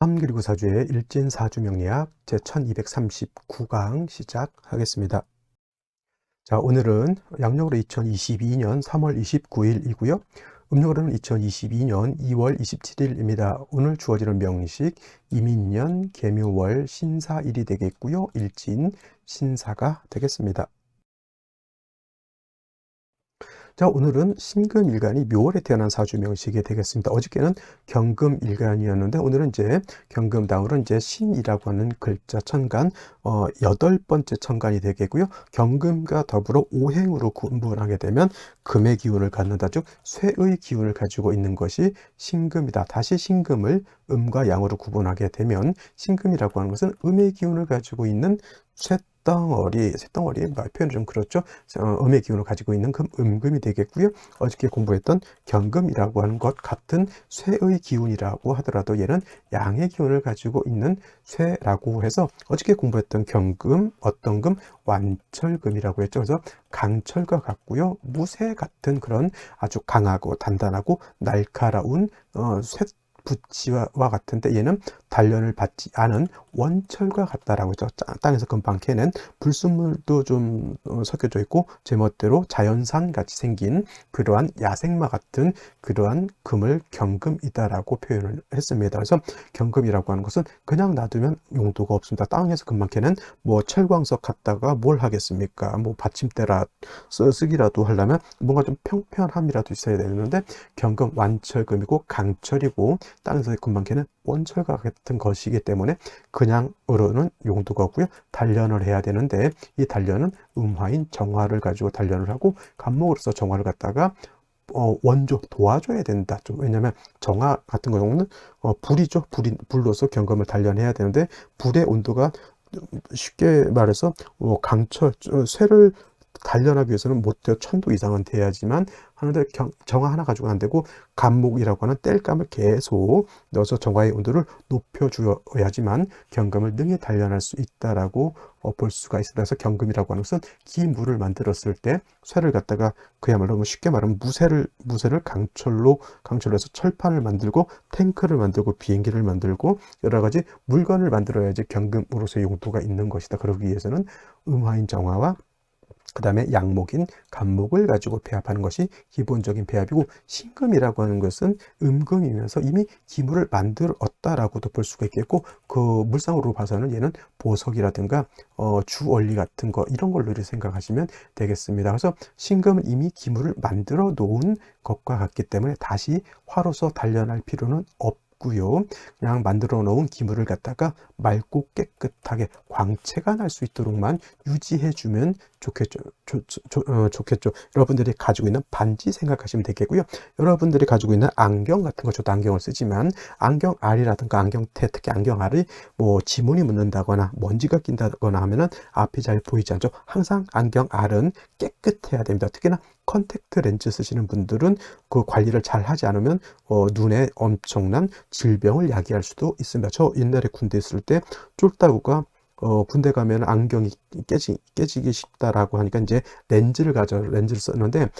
그리고 사주의 일진사주명리학 제1239강 시작하겠습니다. 자, 오늘은 양력으로 2022년 3월 29일이고요. 음력으로는 2022년 2월 27일입니다. 오늘 주어지는 명식 이민년 계묘월 신사일이 되겠고요. 일진 신사가 되겠습니다. 자, 오늘은 신금일간이 묘월에 태어난 사주 명식이 되겠습니다. 어저께는 경금일간이었는데 오늘은 이제 경금 다음으로 이제 신이라고 하는 글자 천간, 8번째 천간이 되겠고요. 경금과 더불어 오행으로 구분하게 되면 금의 기운을 갖는다, 즉 쇠의 기운을 가지고 있는 것이 신금이다. 다시 신금을 음과 양으로 구분하게 되면 신금이라고 하는 것은 음의 기운을 가지고 있는 쇳덩어리, 표현이 좀 그렇죠. 음의 기운을 가지고 있는 음금이 되겠고요. 어저께 공부했던 경금이라고 하는 것 같은 쇠의 기운이라고 하더라도 얘는 양의 기운을 가지고 있는 쇠라고 해서 어저께 공부했던 경금, 어떤금, 완철금이라고 했죠. 그래서 강철과 같고요. 무쇠 같은 그런 아주 강하고 단단하고 날카로운 붓지와 같은데 얘는 단련을 받지 않은 원철과 같다라고 했죠. 땅에서 금방 캐낸 불순물도 좀 섞여져 있고 제멋대로 자연산 같이 생긴 그러한 야생마 같은 그러한 금을 경금이다라고 표현을 했습니다. 그래서 경금이라고 하는 것은 그냥 놔두면 용도가 없습니다. 땅에서 금방 캐낸 뭐 철광석 갖다가 뭘 하겠습니까? 뭐 받침대라 쓰기라도 하려면 뭔가 좀 평평함이라도 있어야 되는데 경금 완철금이고 강철이고 땅에서 금방 캐는 원철과 같은 것이기 때문에 그냥으로는 용도가 없고요. 단련을 해야 되는데 이 단련은 음화인 정화를 가지고 단련을 하고 간목으로서 정화를 갖다가 원조 도와줘야 된다. 좀 왜냐면 정화 같은 경우는 불이죠. 불로서 경금을 단련해야 되는데 불의 온도가 쉽게 말해서 강철 쇠를 단련하기 위해서는 못해도 1000도 이상은 돼야지만 하는데 정화 하나 가지고 안 되고 간목이라고 하는 땔감을 계속 넣어서 정화의 온도를 높여줘야지만 경금을 능히 단련할 수 있다라고 볼 수가 있습니다. 그래서 경금이라고 하는 것은 기물을 만들었을 때 쇠를 갖다가 그야말로 뭐 쉽게 말하면 무쇠를 강철로 해서 철판을 만들고 탱크를 만들고 비행기를 만들고 여러 가지 물건을 만들어야지 경금으로서의 용도가 있는 것이다. 그러기 위해서는 음화인 정화와 그 다음에 양목인 간목을 가지고 배합하는 것이 기본적인 배합이고 신금이라고 하는 것은 음금이면서 이미 기물을 만들었다라고도 볼 수가 있겠고 그 물상으로 봐서는 얘는 보석이라든가 주얼리 같은 거 이런 걸로 생각하시면 되겠습니다. 그래서 신금은 이미 기물을 만들어 놓은 것과 같기 때문에 다시 화로서 단련할 필요는 없고요. 그냥 만들어 놓은 기물을 갖다가 맑고 깨끗하게 광채가 날 수 있도록만 유지해 주면 좋겠죠. 좋겠죠. 여러분들이 가지고 있는 반지 생각하시면 되겠고요. 여러분들이 가지고 있는 안경 같은 거, 저도 안경을 쓰지만 안경알이라든가 안경테, 특히 안경알이 뭐 지문이 묻는다거나 먼지가 낀다거나 하면은 앞이 잘 보이지 않죠. 항상 안경알은 깨끗해야 됩니다. 특히나 컨택트 렌즈 쓰시는 분들은 그 관리를 잘 하지 않으면 눈에 엄청난 질병을 야기할 수도 있습니다. 저 옛날에 군대 있을 때 쫄따구가 군대 가면 안경이 깨지기 쉽다라고 하니까 이제 렌즈를 썼는데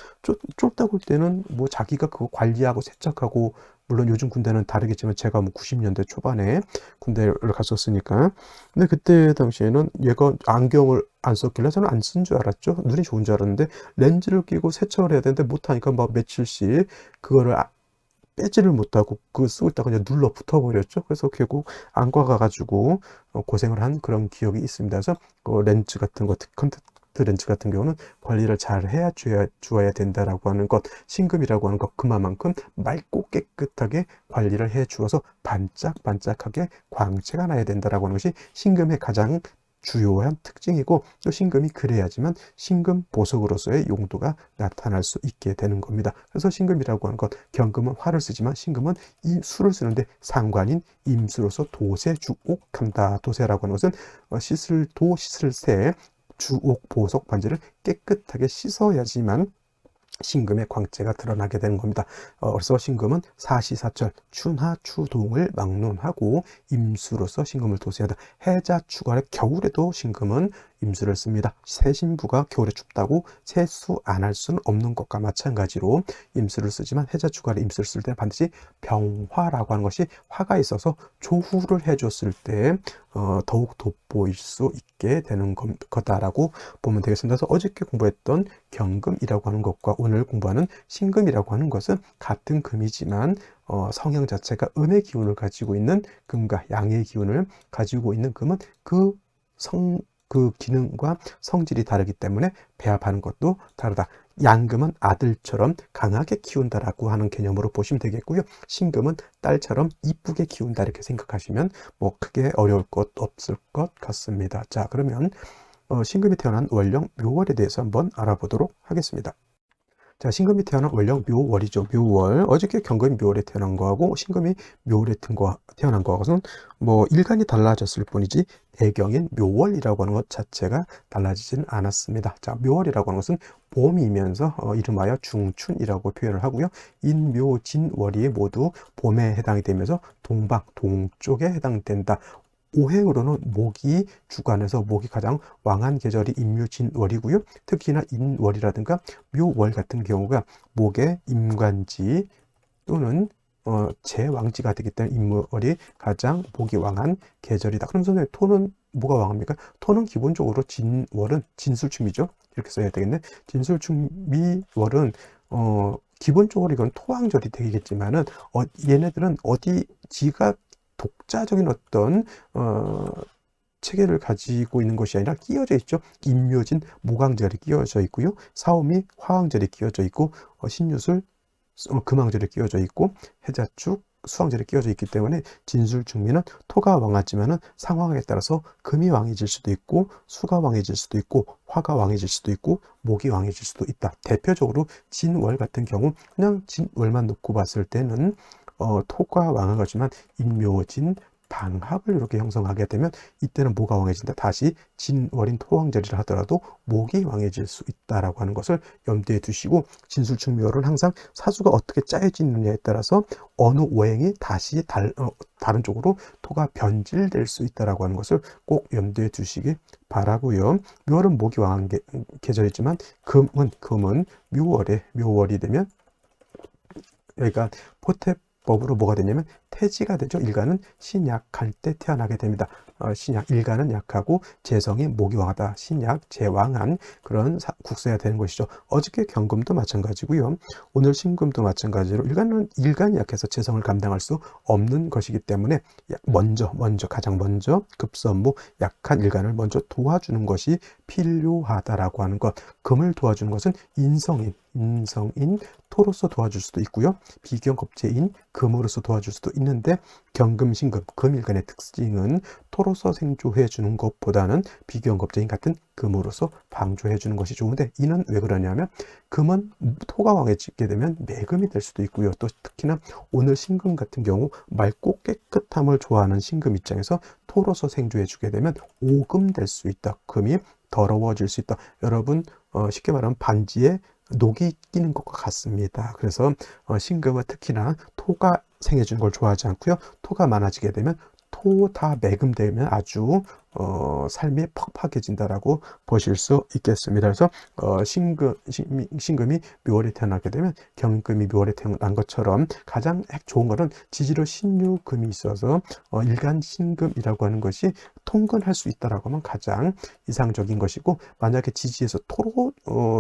쫄따굴 때는 뭐 자기가 그거 관리하고 세척하고 물론 요즘 군대는 다르겠지만 제가 뭐 90년대 초반에 군대를 갔었으니까 근데 그때 당시에는 얘가 안경을 안 썼길래 저는 안 쓴 줄 알았죠. 눈이 좋은 줄 알았는데 렌즈를 끼고 세척을 해야 되는데 못하니까 막 며칠씩 그거를 빼지를 못하고 그거 쓰고 있다가 그냥 눌러 붙어버렸죠. 그래서 결국 안과 가가지고 고생을 한 그런 기억이 있습니다. 그래서 렌즈 같은 거, 컨택트 렌즈 같은 경우는 관리를 잘 해야 주어야 된다라고 하는 것, 신금이라고 하는 것 그만큼 맑고 깨끗하게 관리를 해 주어서 반짝반짝하게 광채가 나야 된다라고 하는 것이 신금의 가장 주요한 특징이고 또 신금이 그래야지만 신금 보석으로서의 용도가 나타날 수 있게 되는 겁니다. 그래서 신금이라고 하는 것, 경금은 화를 쓰지만 신금은 이 수를 쓰는데 상관인 임수로서 도세 주옥한다. 도세라고 하는 것은 씻을 새 주옥 보석 반지를 깨끗하게 씻어야지만 신금의 광채가 드러나게 되는 겁니다. 그래서 신금은 사시사철 춘하추동을 막론하고 임수로서 신금을 도세한다. 해자 추가의 겨울에도 신금은 임수를 씁니다. 새 신부가 겨울에 춥다고 세수 안 할 수는 없는 것과 마찬가지로 임수를 쓰지만 해자 주간에 임수를 쓸 때는 반드시 병화라고 하는 것이 화가 있어서 조후를 해줬을 때 더욱 돋보일 수 있게 되는 거다라고 보면 되겠습니다. 그래서 어저께 공부했던 경금이라고 하는 것과 오늘 공부하는 신금이라고 하는 것은 같은 금이지만 성향 자체가 음의 기운을 가지고 있는 금과 양의 기운을 가지고 있는 금은 그 기능과 성질이 다르기 때문에 배합하는 것도 다르다. 양금은 아들처럼 강하게 키운다라고 하는 개념으로 보시면 되겠고요. 신금은 딸처럼 이쁘게 키운다 이렇게 생각하시면 뭐 크게 어려울 것 없을 것 같습니다. 자, 그러면 신금이 태어난 월령 묘월에 대해서 한번 알아보도록 하겠습니다. 자, 신금이 태어난 월령 묘월이죠. 묘월. 어저께 경금이 묘월에 태어난 거하고 신금이 묘월에 태어난 거하고는 뭐 일간이 달라졌을 뿐이지 배경인 묘월이라고 하는 것 자체가 달라지지는 않았습니다. 자, 묘월이라고 하는 것은 봄이면서 이름하여 중춘이라고 표현을 하고요. 인묘 진월이 모두 봄에 해당이 되면서 동쪽에 해당된다. 오행으로는 목이 주관해서 목이 가장 왕한 계절이 인묘진월이고요. 특히나 인월이라든가 묘월 같은 경우가 목의 임관지 또는 제왕지가 되기 때문에 인월이 가장 목이 왕한 계절이다. 그럼 선생님, 토는 뭐가 왕합니까? 토는 기본적으로 진월은 진술충미죠. 이렇게 써야 되겠네. 진술충미월은 기본적으로 이건 토왕절이 되겠지만은 얘네들은 지가 독자적인 어떤 체계를 가지고 있는 것이 아니라 끼어져 있죠. 인묘진 모강절이 끼어져 있고요. 사오미 화왕절이 끼어져 있고 신유술 금왕절이 끼어져 있고 해자축 수왕절이 끼어져 있기 때문에 진술중미는 토가 왕하지만은 상황에 따라서 금이 왕해질 수도 있고 수가 왕해질 수도 있고 화가 왕해질 수도 있고 목이 왕해질 수도 있다. 대표적으로 진월 같은 경우 그냥 진월만 놓고 봤을 때는 토가 왕하지만 인묘진 방학을 이렇게 형성하게 되면 이때는 뭐가 왕해진다? 다시 진월인 토왕절이라 하더라도 목이 왕해질 수 있다라고 하는 것을 염두에 두시고 진술충묘를 항상 사주가 어떻게 짜여지느냐에 따라서 어느 오행이 다시 다른 쪽으로 토가 변질될 수 있다라고 하는 것을 꼭 염두에 두시기 바라고요. 묘월은 목이 왕한 계절이지만 금은 묘월이 되면 여기가 포태법으로 뭐가 되냐면 태지가 되죠. 일간은 신약할 때 태어나게 됩니다. 일간은 약하고 재성이 목이 왕하다. 신약, 재왕한 그런 국세가 되는 것이죠. 어저께 경금도 마찬가지고요. 오늘 신금도 마찬가지로 일간이 약해서 재성을 감당할 수 없는 것이기 때문에 가장 먼저 급선무 약한 일간을 먼저 도와주는 것이 필요하다라고 하는 것. 금을 도와주는 것은 인성인 토로서 도와줄 수도 있고요. 비경겁제인 금으로서 도와줄 수도 있는데 경금신금 금일간의 특징은 토로서 생조해 주는 것보다는 비경겁제인 같은 금으로서 방조해 주는 것이 좋은데 이는 왜 그러냐면 금은 토가 왕해지게 되면 매금이 될 수도 있고요. 또 특히나 오늘 신금 같은 경우 맑고 깨끗함을 좋아하는 신금 입장에서 토로서 생조해 주게 되면 오금 될 수 있다. 금이 더러워질 수 있다. 여러분 쉽게 말하면 반지에 녹이 끼는 것과 같습니다. 그래서 신금은 특히나 토가 생해주는 걸 좋아하지 않고요. 토가 많아지게 되면 토 다 매금되면 아주 삶이 퍽퍽해진다라고 보실 수 있겠습니다. 그래서 신금이 묘월에 태어나게 되면 경금이 묘월에 태어난 것처럼 가장 좋은 것은 지지로 신유금이 있어서 일간 신금이라고 하는 것이 통근할 수 있다라고 하면 가장 이상적인 것이고 만약에 지지에서 토로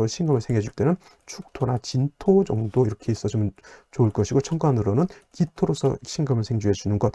신금을 생겨줄 때는 축토나 진토 정도 이렇게 있어주면 좋을 것이고 천간으로는 기토로서 신금을 생주해 주는 것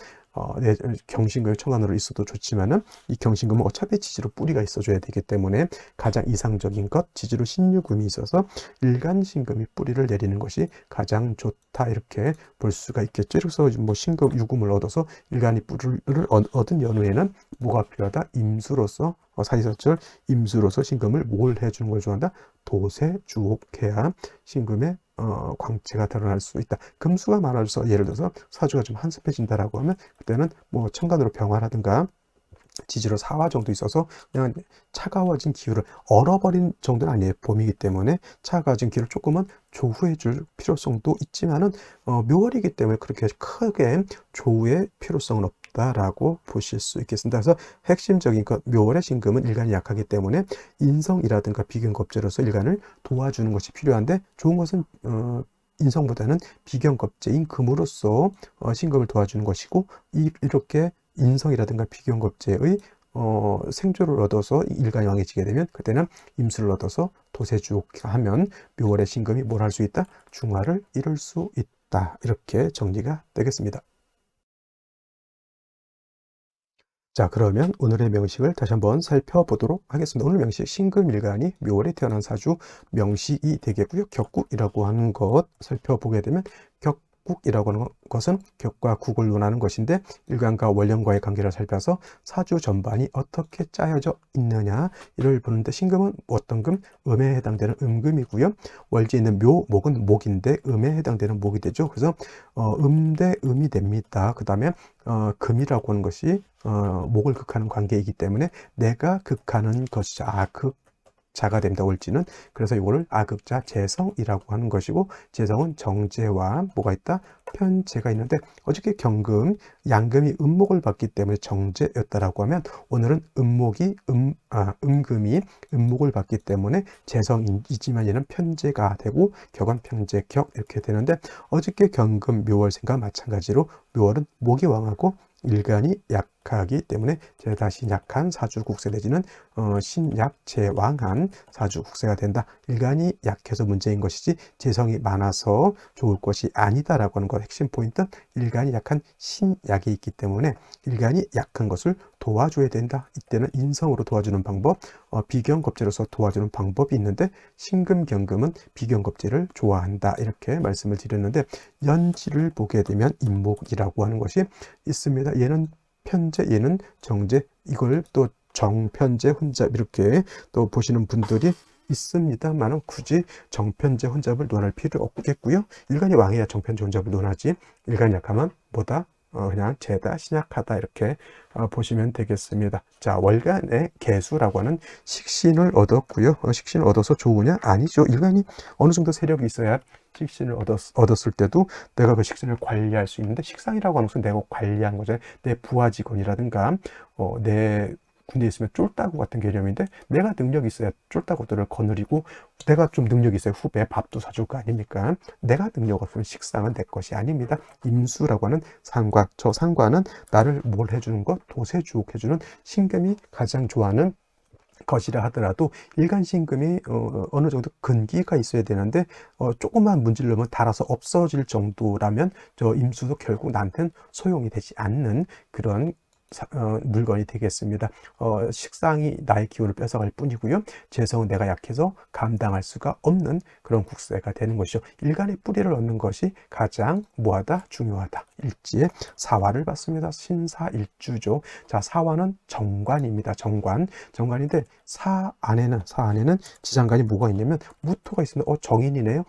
경신금이 천간으로 있어도 좋지만은 이 경신금은 어차피 지지로 뿌리가 있어줘야 되기 때문에 가장 이상적인 것 지지로 신유금이 있어서 일간신금이 뿌리를 내리는 것이 가장 좋다 이렇게 볼 수가 있겠죠. 그래서 뭐 신금 유금을 얻어서 일간이 뿌리를 얻은 연후에는 뭐가 필요하다? 임수로서 사이사철 임수로서 신금을 뭘 해주는 걸 좋아한다? 도세 주옥해야 신금의 광채가 드러날 수 있다. 금수가 많아져서 예를 들어서 사주가 좀 한습해진다라고 하면 그때는 뭐 천간으로 병화라든가 지지로 4화 정도 있어서 그냥 차가워진 기후를 얼어버린 정도는 아니에요. 봄이기 때문에 차가워진 기후를 조금은 조후해 줄 필요성도 있지만은 묘월이기 때문에 그렇게 크게 조후의 필요성은 없다라고 보실 수 있겠습니다. 그래서 핵심적인 것, 묘월의 신금은 일간이 약하기 때문에 인성이라든가 비견겁제로서 일간을 도와주는 것이 필요한데, 좋은 것은 인성보다는 비견겁제인 금으로서 신금을 도와주는 것이고, 이렇게 인성이라든가 비견겁제의 생조를 얻어서 일간이 왕해지게 되면, 그때는 임수를 얻어서 도세주하면 묘월의 신금이 뭘 할 수 있다? 중화를 이룰 수 있다. 이렇게 정리가 되겠습니다. 자, 그러면 오늘의 명식을 다시 한번 살펴보도록 하겠습니다. 오늘 명식, 신금일간이 묘월에 태어난 사주 명식이 되겠고요. 격국이라고 하는 것 살펴보게 되면, 격국이라고 하는 것은 격과 국을 논하는 것인데, 일간과 원령과의 관계를 살펴서 사주 전반이 어떻게 짜여져 있느냐 이를 보는데, 신금은 어떤 금? 음에 해당되는 음금이고요. 월지에 있는 묘, 목은 목인데 음에 해당되는 목이 되죠. 그래서 대 음이 됩니다. 그 다음에 금이라고 하는 것이 목을 극하는 관계이기 때문에 내가 극하는 것이 악극자가 됩니다. 월지는. 그래서 이거를 악극자 재성이라고 하는 것이고, 재성은 정제와 뭐가 있다? 편제가 있는데, 어저께 경금, 양금이 음목을 받기 때문에 정제였다라고 하면, 오늘은 음금이 음목을 받기 때문에 재성이지만 얘는 편제가 되고, 격은 편제, 격 이렇게 되는데, 어저께 경금 묘월생과 마찬가지로 묘월은 목이 왕하고 일간이 약하기 때문에 다시 약한 사주국세 내지는 신약재왕한 사주국세가 된다. 일간이 약해서 문제인 것이지 재성이 많아서 좋을 것이 아니다라고 하는 것, 핵심 포인트. 일간이 약한 신약이 있기 때문에 일간이 약한 것을 도와줘야 된다. 이때는 인성으로 도와주는 방법, 비견겁제로서 도와주는 방법이 있는데, 신금경금은 비견겁제를 좋아한다. 이렇게 말씀을 드렸는데, 연지를 보게 되면 임목이라고 하는 것이 있습니다. 얘는 편제, 얘는 정제, 이걸 또 정편제, 혼잡 이렇게 또 보시는 분들이 있습니다만, 굳이 정편제, 혼잡을 논할 필요 없겠고요. 일간이 왕해야 정편제, 혼잡을 논하지, 일간이 약하면 뭐다? 그냥 죄다, 신약하다 이렇게 보시면 되겠습니다. 자, 월간의 개수라고 하는 식신을 얻었고요. 식신을 얻어서 좋으냐? 아니죠. 일간이 어느 정도 세력이 있어야 식신을 얻었을 때도 내가 그 식신을 관리할 수 있는데, 식상이라고 하는 것은 내가 관리한 거잖아요. 내 부하 직원이라든가 내 군대에 있으면 쫄따구 같은 개념인데, 내가 능력이 있어야 쫄따구들을 거느리고, 내가 좀 능력이 있어야 후배 밥도 사줄 거 아닙니까? 내가 능력 없으면 식상은 내 것이 아닙니다. 임수라고 하는 상관, 저 상관은 나를 뭘 해주는 것? 도세주옥 해주는 신금이 가장 좋아하는 것이라 하더라도, 일간신금이 어느 정도 근기가 있어야 되는데, 조금만 문지르면 달아서 없어질 정도라면 저 임수도 결국 나한테는 소용이 되지 않는 그런 물건이 되겠습니다. 식상이 나의 기운을 뺏어갈 뿐이고요. 재성은 내가 약해서 감당할 수가 없는 그런 국세가 되는 것이죠. 일간의 뿌리를 얻는 것이 가장 뭐하다? 중요하다. 일지에 사화를 받습니다. 신사일주죠. 자, 사화는 정관입니다. 정관인데, 사 안에는 지장간이 뭐가 있냐면 무토가 있습니다. 정인이네요.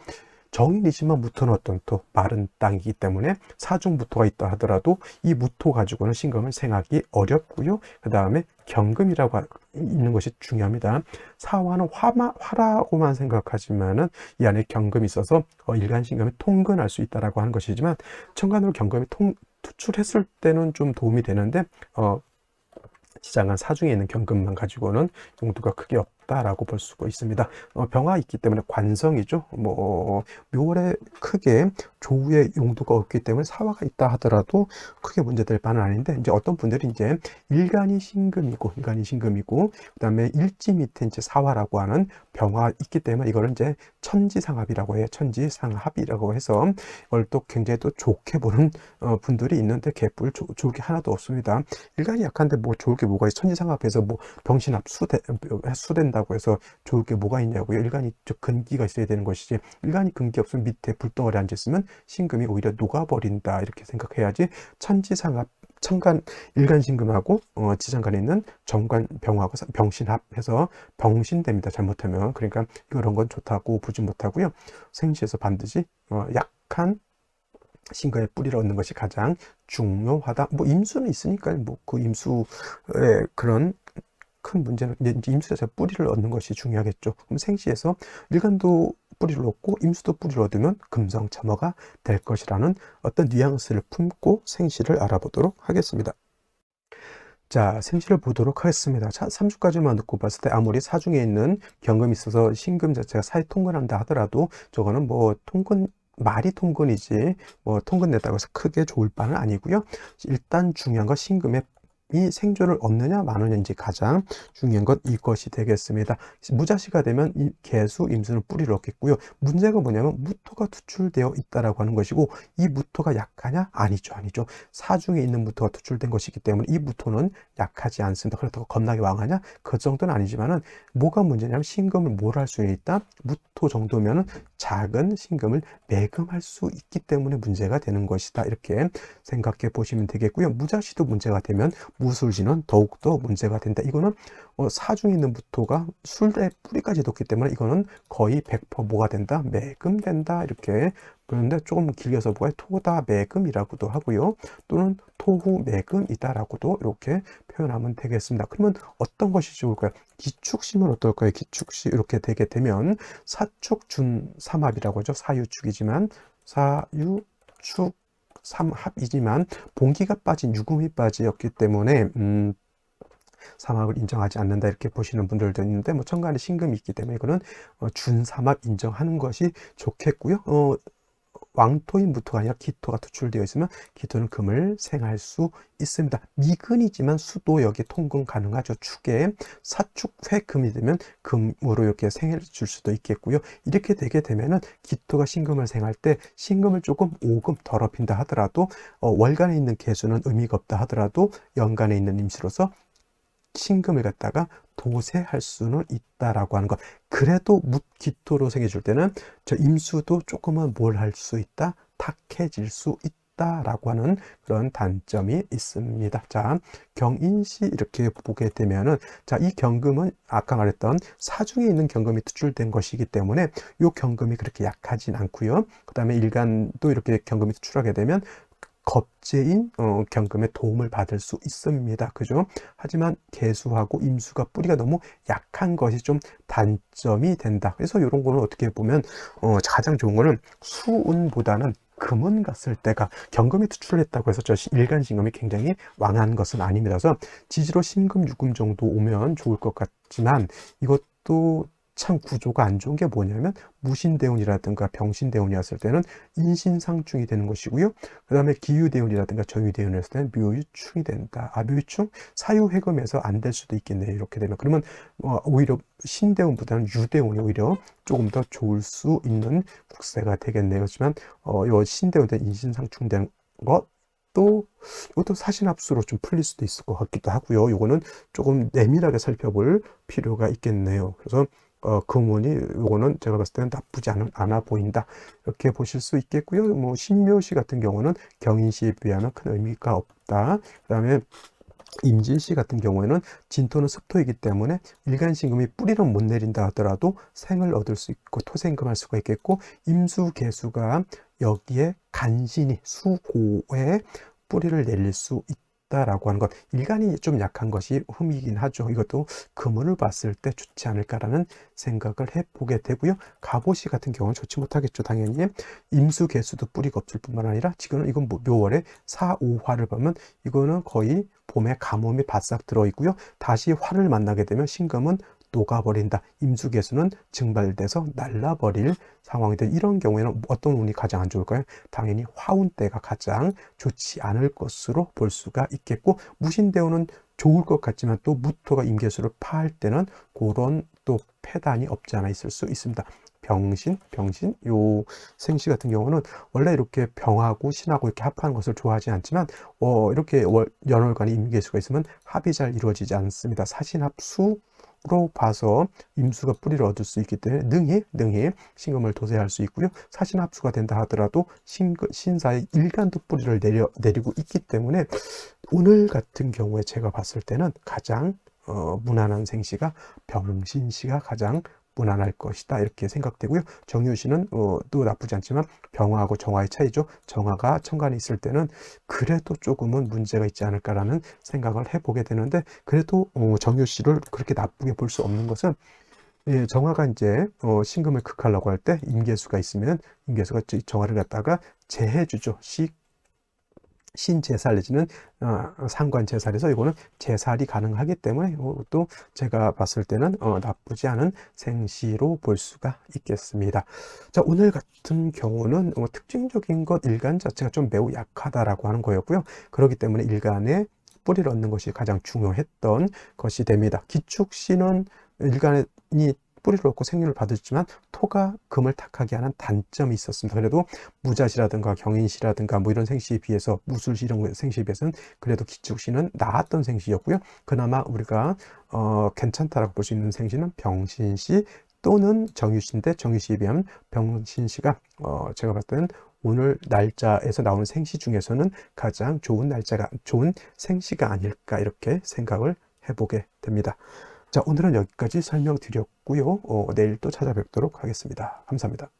정인이지만 무토는 어떤 토? 마른 땅이기 때문에 사중무토가 있다 하더라도 이 무토 가지고는 신금을 생하기 어렵고요. 그 다음에 경금이라고 있는 것이 중요합니다. 사화는 화라고만 생각하지만은 이 안에 경금이 있어서 일간 신금이 통근할 수 있다라고 하는 것이지만, 천간으로 경금이 투출했을 때는 좀 도움이 되는데, 지장간 사중에 있는 경금만 가지고는 용도가 크게 없다라고 볼 수가 있습니다. 병화 있기 때문에 관성이죠. 묘월에 크게 조우의 용도가 없기 때문에 사화가 있다 하더라도 크게 문제될 바는 아닌데, 이제 어떤 분들이 이제 일간이 신금이고 그다음에 일지 밑에 이제 사화라고 하는 병화 있기 때문에 이거를 이제 천지상합이라고 해요. 천지상합이라고 해서 이걸 또 굉장히 또 좋게 보는 분들이 있는데, 개뿔 좋을 게 하나도 없습니다. 일간이 약한데 뭐 좋을 게 뭐가 있어? 천지상합해서 뭐 병신합 수된다고 해서 좋을 게 뭐가 있냐고요. 일간이 근기가 있어야 되는 것이지, 일간이 근기 없으면 밑에 불덩어리 앉아있으면 신금이 오히려 녹아버린다 이렇게 생각해야지. 천지상합, 일간 신금하고 지장간에 있는 정관 병하고 병신합해서 병신됩니다. 잘못하면. 그러니까 이런 건 좋다고 보지 못하고요. 생시에서 반드시 약한 신금의 뿌리를 얻는 것이 가장 중요하다. 뭐 임수는 있으니까 뭐 그 임수의 그런 큰 문제는 이제 임수 자체 뿌리를 얻는 것이 중요하겠죠. 그럼 생시에서 일간도 뿌리를 얻고 임수도 뿌리를 얻으면 금성첨화가 될 것이라는 어떤 뉘앙스를 품고 생시를 알아보도록 하겠습니다. 자, 생시를 보도록 하겠습니다. 자, 3주까지만 놓고 봤을 때 아무리 사중에 있는 경금이 있어서 신금 자체가 사이 통근한다 하더라도 저거는 뭐 통근 말이 통근이지 뭐 통근 냈다고 해서 크게 좋을 바는 아니고요. 일단 중요한 건 신금의 이 생존을 얻느냐 마느냐인지 가장 중요한 건 이것이 되겠습니다. 무자시가 되면 이 개수, 임수는 뿌리를 얻겠고요. 문제가 뭐냐면 무토가 투출되어 있다라고 하는 것이고 이 무토가 약하냐? 아니죠. 아니죠. 사중에 있는 무토가 투출된 것이기 때문에 이 무토는 약하지 않습니다. 그렇다고 겁나게 왕하냐? 그 정도는 아니지만은 뭐가 문제냐면 신금을 뭘 할 수 있다? 무토 정도면은 작은 신금을 매금할 수 있기 때문에 문제가 되는 것이다. 이렇게 생각해 보시면 되겠고요. 무자시도 문제가 되면 무술지는 더욱더 문제가 된다. 이거는 사중에 있는 무토가 술의 뿌리까지 뒀기 때문에 이거는 거의 100% 뭐가 된다? 매금된다. 이렇게 그런데 조금 길게서 뭐가 토다 매금이라고도 하고요. 또는 토후 매금이다라고도 이렇게 표현하면 되겠습니다. 그러면 어떤 것이 좋을까요? 기축시면 어떨까요? 기축시 이렇게 되게 되면 사축준 삼합이라고 하죠. 사유축이지만 사유축 삼합이지만 본기가 빠진 유금이 빠지었기 때문에 삼합을 인정하지 않는다 이렇게 보시는 분들도 있는데 뭐 천간에 신금이 있기 때문에 이거는 준삼합 인정하는 것이 좋겠고요. 왕토인 무토가 아니라 기토가 투출되어 있으면 기토는 금을 생할 수 있습니다. 미근이지만 수도 여기에 통근 가능하죠. 축에 사축회 금이 되면 금으로 이렇게 생해 줄 수도 있겠고요. 이렇게 되게 되면은 기토가 신금을 생할 때 신금을 조금 5금 더럽힌다 하더라도 월간에 있는 개수는 의미가 없다 하더라도 연간에 있는 임시로서 신금을 갖다가 도세할 수는 있다라고 하는 것. 그래도 묻기토로 생겨줄 때는 저 임수도 조금은 뭘 할 수 있다? 탁해질 수 있다라고 하는 그런 단점이 있습니다. 자, 경인시 이렇게 보게 되면은 자, 이 경금은 아까 말했던 사중에 있는 경금이 투출된 것이기 때문에 이 경금이 그렇게 약하진 않고요. 그 다음에 일간도 이렇게 경금이 투출하게 되면 겁재인 경금의 도움을 받을 수 있습니다. 그죠? 하지만 개수하고 임수가 뿌리가 너무 약한 것이 좀 단점이 된다. 그래서 이런 거는 어떻게 보면 가장 좋은 거는 수운보다는 금운 갔을 때가 경금이 투출했다고 해서 저 일간신금이 굉장히 왕한 것은 아닙니다. 그래서 지지로 신금, 유금 정도 오면 좋을 것 같지만 이것도 참 구조가 안 좋은 게 뭐냐면 무신대운이라든가 병신대운이었을 때는 인신상충이 되는 것이고요. 그 다음에 기유대운이라든가 정유대운이었을 때는 묘유충이 된다. 묘유충? 사유회금에서 안 될 수도 있겠네요. 이렇게 되면. 그러면 오히려 신대운보다는 유대운이 오히려 조금 더 좋을 수 있는 국세가 되겠네요. 그렇지만 이 신대운 때 인신상충된 것 또 이것도 사신합수로 좀 풀릴 수도 있을 것 같기도 하고요. 이거는 조금 내밀하게 살펴볼 필요가 있겠네요. 그래서 금운이 요거는 제가 봤을 때는 나쁘지 않아 보인다 이렇게 보실 수 있겠고요. 뭐 신묘시 같은 경우는 경인시에 비하면 큰 의미가 없다. 그 다음에 임진시 같은 경우에는 진토는 습토이기 때문에 일간신금이 뿌리는 못 내린다 하더라도 생을 얻을 수 있고 토생금할 수가 있겠고 임수개수가 여기에 간신히 수고에 뿌리를 내릴 수 있다라고 하는 것. 일간이 좀 약한 것이 흠이긴 하죠. 이것도 금운을 봤을 때 좋지 않을까라는 생각을 해보게 되고요. 갑오시 같은 경우는 좋지 못하겠죠. 당연히 임수개수도 뿌리가 없을 뿐만 아니라 지금은 이건 묘월에 4, 5화를 보면 이거는 거의 봄에 가뭄이 바싹 들어있고요. 다시 화를 만나게 되면 신금은 녹아버린다. 임수개수는 증발돼서 날라버릴 상황이 된 이런 경우에는 어떤 운이 가장 안 좋을까요? 당연히 화운 때가 가장 좋지 않을 것으로 볼 수가 있겠고 무신대운은 좋을 것 같지만 또 무토가 임계수를 파할 때는 그런 또 패단이 없지 않아 있을 수 있습니다. 병신, 요 생시 같은 경우는 원래 이렇게 병하고 신하고 이렇게 합하는 것을 좋아하지 않지만 이렇게 연월간에 임계수가 있으면 합이 잘 이루어지지 않습니다. 사신합수 로 봐서 임수가 뿌리를 얻을 수 있기 때문에 능히 신금을 도세할 수 있고요. 사신합수가 된다 하더라도 신사의 일간도 뿌리를 내리고 있기 때문에 오늘 같은 경우에 제가 봤을 때는 가장 무난한 생시가 병신시가 가장 무난할 것이다 이렇게 생각되고요. 정유시는 또 나쁘지 않지만 병화하고 정화의 차이죠. 정화가 천간에 있을 때는 그래도 조금은 문제가 있지 않을까라는 생각을 해보게 되는데, 그래도 정유시를 그렇게 나쁘게 볼 수 없는 것은, 예, 정화가 이제 신금을 극하려고 할 때 임계수가 있으면 임계수가 정화를 갖다가 제해주죠. 신제살 내지는 상관제살에서 이거는 제살이 가능하기 때문에 또 제가 봤을 때는 나쁘지 않은 생시로 볼 수가 있겠습니다. 자, 오늘 같은 경우는 특징적인 것 일간 자체가 좀 매우 약하다라고 하는 거였고요. 그렇기 때문에 일간에 뿌리를 얻는 것이 가장 중요했던 것이 됩니다. 기축신은 일간이 뿌리를 얻고 생류를 받았지만 토가 금을 탁하게 하는 단점이 있었습니다. 그래도 무자시라든가 경인시라든가 뭐 이런 생시에 비해서, 무술시 이런 생시에 비해서는 그래도 기축시는 나았던 생시였고요. 그나마 우리가 괜찮다라고 볼 수 있는 생시는 병신시 또는 정유시인데, 정유시에 비하면 병신시가 제가 봤을 때는 오늘 날짜에서 나오는 생시 중에서는 가장 좋은 생시가 아닐까 이렇게 생각을 해보게 됩니다. 자, 오늘은 여기까지 설명드렸고요. 내일 또 찾아뵙도록 하겠습니다. 감사합니다.